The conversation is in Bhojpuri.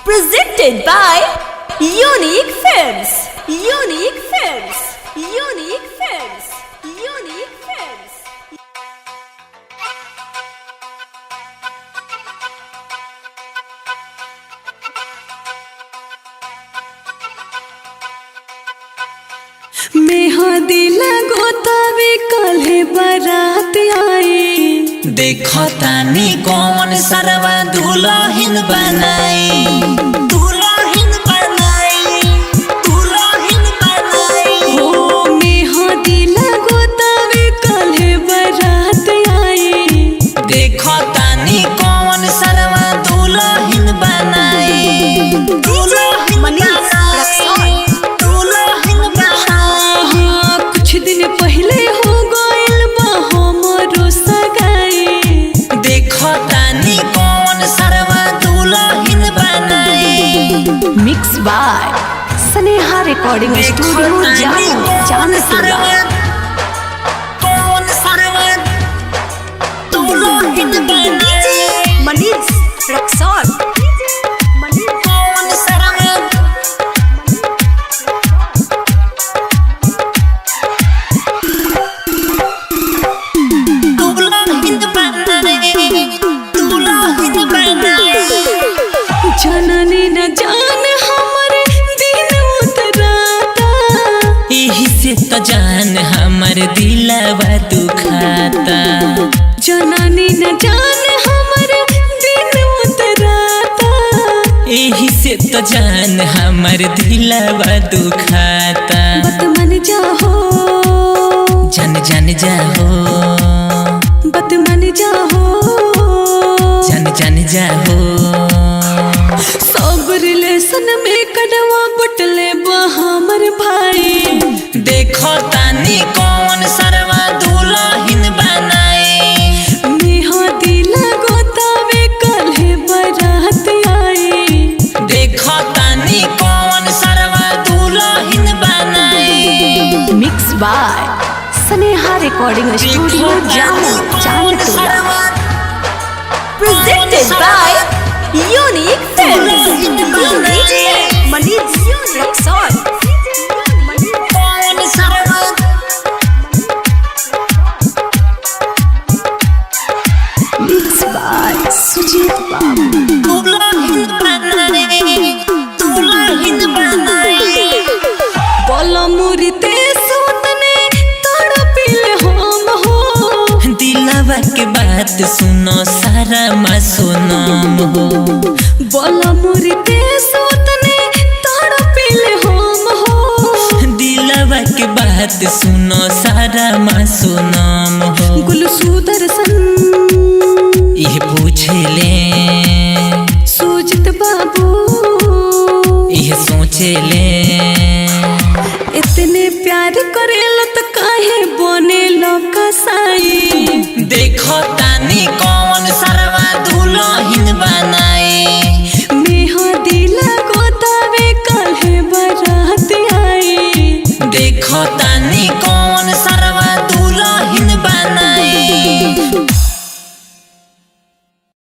Presented by Unique Films. Unique Films. Unique Films. Unique Films. मेहंदी लगो तवे कल्हे बारात आई। देखो तानी कौन सरवा दुल्हन बनाई, दुल्हन बनाई, दुल्हन बनाई। हो मेहंदी लगो तवे कल्हे बारात आई। देखो तानी कौन सरवा दुल्हन बनाई, दुल्हन बनाई, दुल्हन बनाई। कुछ दिन पहले हो गइल बा हमरो सगाई। देखो तानी कौन सरवा दुल्हन बनाई। Mix by Sneha recording studio Janpura. कौन सरवा दुल्हन बनाई। Manish Rexall. कौन सरवा दुल्हन बनाई, दुल्हन बनाई। जननी न जान हमरे दिन उतराता। यही से तो जान हमर दिलवा दुखाता। जननी न जान हमरे दिन उतराता। यही से तो जान हमर दिलवा दुखाता। बत मन जाहो, जन जन जाहो, बत मन जाहो। जन जन जाहो। सब रिलेशन में कड़वा बटले बा हमर भाई। देखो तानी कौन सरवा दुल्हन बनाई। मेहंदी लगो तवे कल्हे बारात आई। देखो तानी कौन सरवा दुल्हन बनाई। Mix by Sneha recording studio Janpura. Presented by Unique Films. Manish Rexall. कौन सरवा मिक्स बाय सुजीत बाबू। दुल्हन बनाई, दुल्हन बनाई। बोलो मुरीते सुतने तड़पिल हम हो। दिलवा के बात सुनो सारा मासूम हो। बोलो मुरीते सुतने तड़पिल हम हो। दिलवा के बात सुनो सारा मासूम हो। गुल सुदर्शन ये पूछे ले, सुजित बाबू ये सोचे ले। इतने प्यार करेलो तो काहे बने लो कसाई। देखो तानी कौन सरवा दुल्हन बनाई। मेहंदी लगो तवे कल्हे बारात आई। देखो तानी कौन